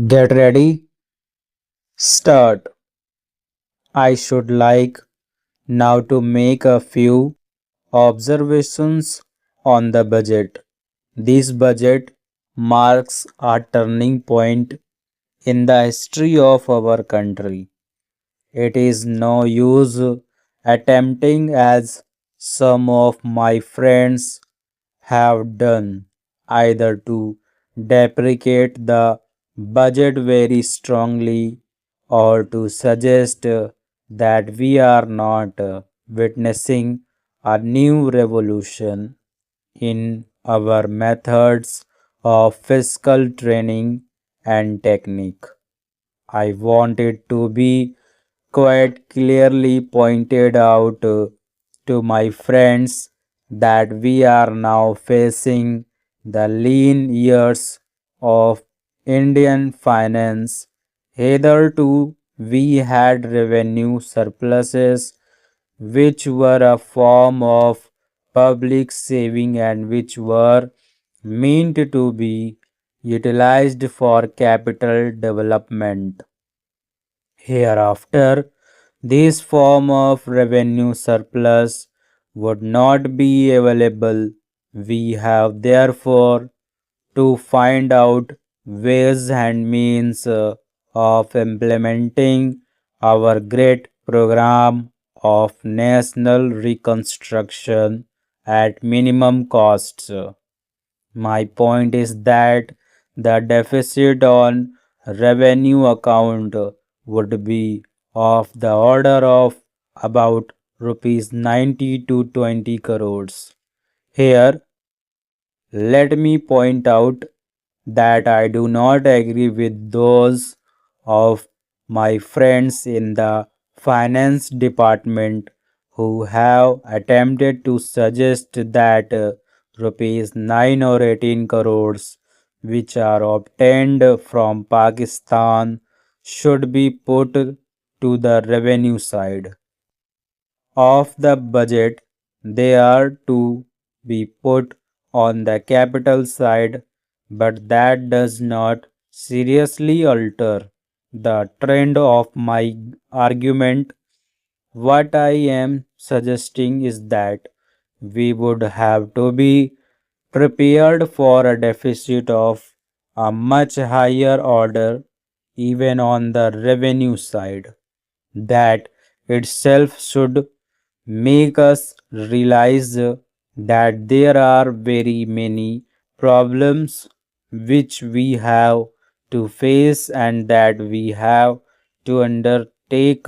Get ready, start. I should like now to make a few observations on the budget. This budget marks a turning point in the history of our country. It is no use attempting, as some of my friends have done, either to deprecate the budget very strongly or to suggest that we are not witnessing a new revolution in our methods of fiscal training and technique. I want it to be quite clearly pointed out to my friends that we are now facing the lean years of Indian finance. Hitherto, we had revenue surpluses, which were a form of public saving and which were meant to be utilized for capital development. Hereafter, this form of revenue surplus would not be available. We have therefore to find out ways and means of implementing our great program of national reconstruction at minimum costs. My point is that the deficit on revenue account would be of the order of about rupees 90 to 20 crores. Here, let me point out that I do not agree with those of my friends in the finance department who have attempted to suggest that rupees 9 or 18 crores which are obtained from Pakistan should be put to the revenue side of the budget. They are to be put on the capital side, but that does not seriously alter the trend of my argument. What I am suggesting is that we would have to be prepared for a deficit of a much higher order even on the revenue side. That itself should make us realize that there are very many problems which we have to face and that we have to undertake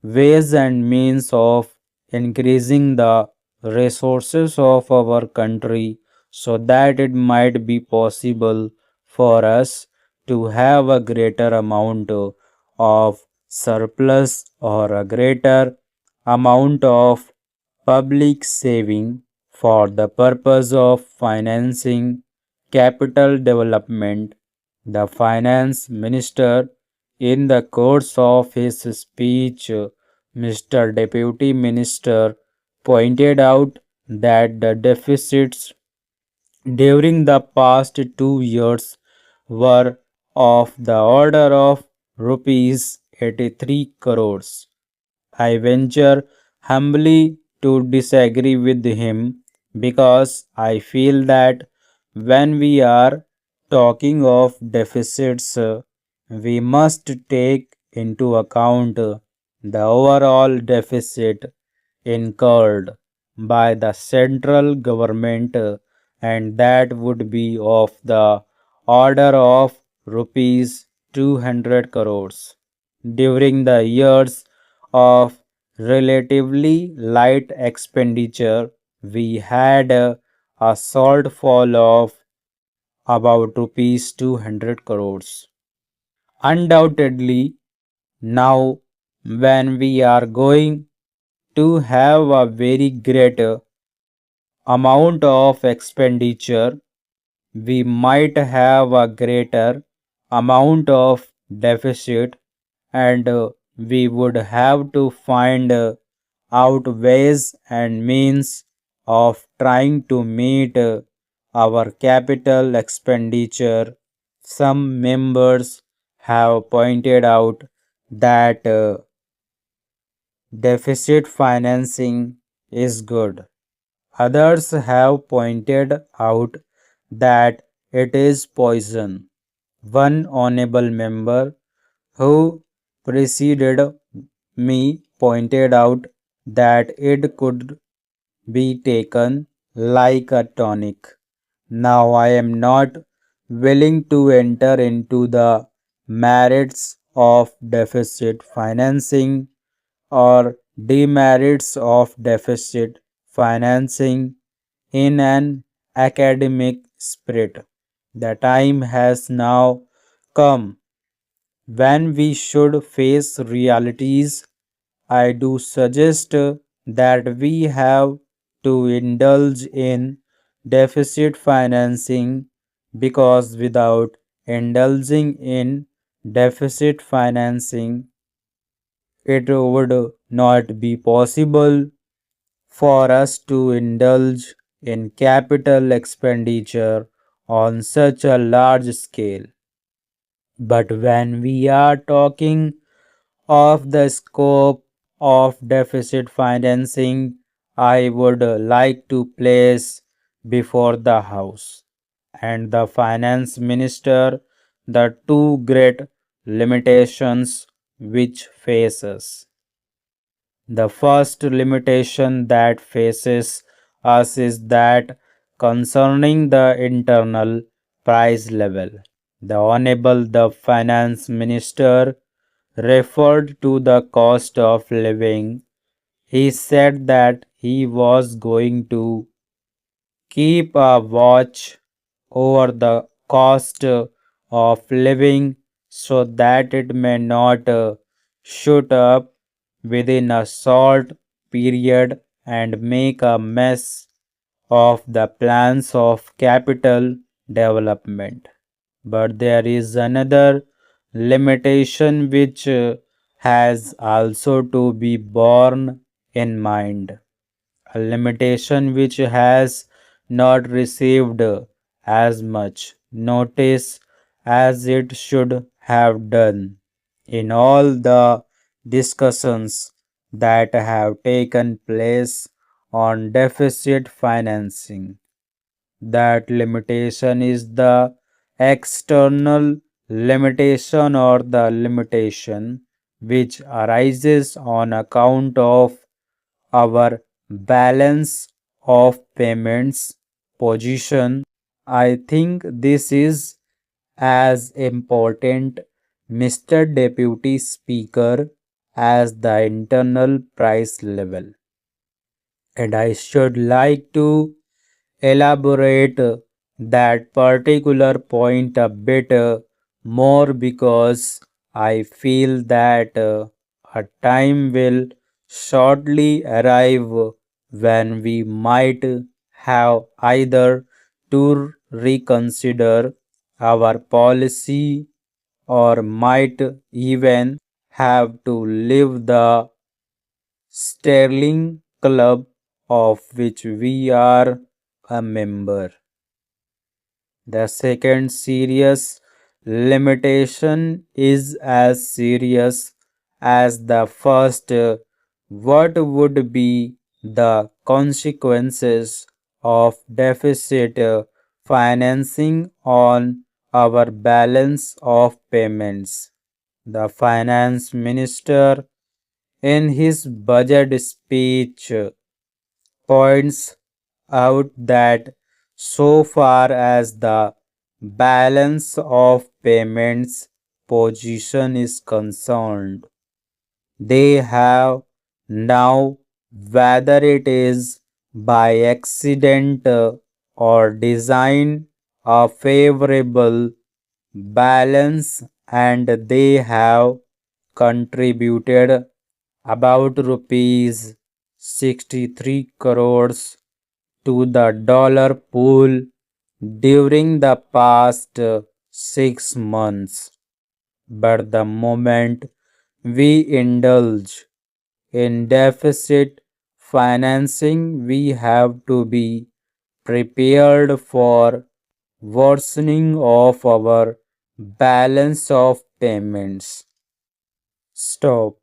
ways and means of increasing the resources of our country so that it might be possible for us to have a greater amount of surplus or a greater amount of public saving for the purpose of financing capital development. The finance minister, in the course of his speech, Mr. Deputy Minister pointed out that the deficits during the past 2 years were of the order of rupees 83 crores. I venture humbly to disagree with him because I feel that when we are talking of deficits, we must take into account the overall deficit incurred by the central government, and that would be of the order of rupees 200 crores during the years of relatively light expenditure. We had a shortfall of about rupees 200 crores. Undoubtedly, now when we are going to have a very great amount of expenditure, we might have a greater amount of deficit, and we would have to find out ways and means of trying to meet our capital expenditure Some members have pointed out that deficit financing is good. Others have pointed out that it is poison. One honorable member who preceded me pointed out that it could be taken like a tonic. Now I am not willing to enter into the merits of deficit financing or demerits of deficit financing in an academic spirit. The time has now come when we should face realities. I do suggest that we have to indulge in deficit financing because without indulging in deficit financing, it would not be possible for us to indulge in capital expenditure on such a large scale. But when we are talking of the scope of deficit financing, I would like to place before the House and the Finance Minister the two great limitations which face us. The first limitation that faces us is that concerning the internal price level. The Honorable the Finance Minister referred to the cost of living. He said that he was going to keep a watch over the cost of living so that it may not shoot up within a short period and make a mess of the plans of capital development. But there is another limitation which has also to be borne in mind, a limitation which has not received as much notice as it should have done in all the discussions that have taken place on deficit financing. That limitation is the external limitation or the limitation which arises on account of our balance of payments position. I think this is as important, Mr. Deputy Speaker, as the internal price level. And I should like to elaborate that particular point a bit more because I feel that a time will shortly arrive when we might have either to reconsider our policy or might even have to leave the Sterling Club of which we are a member. The second serious limitation is as serious as the first. What would be the consequences of deficit financing on our balance of payments? The finance minister in his budget speech points out that so far as the balance of payments position is concerned, they have now, whether it is by accident or design, a favorable balance and they have contributed about rupees 63 crores to the dollar pool during the past 6 months. But the moment we indulge in deficit financing, we have to be prepared for worsening of our balance of payments. Stop.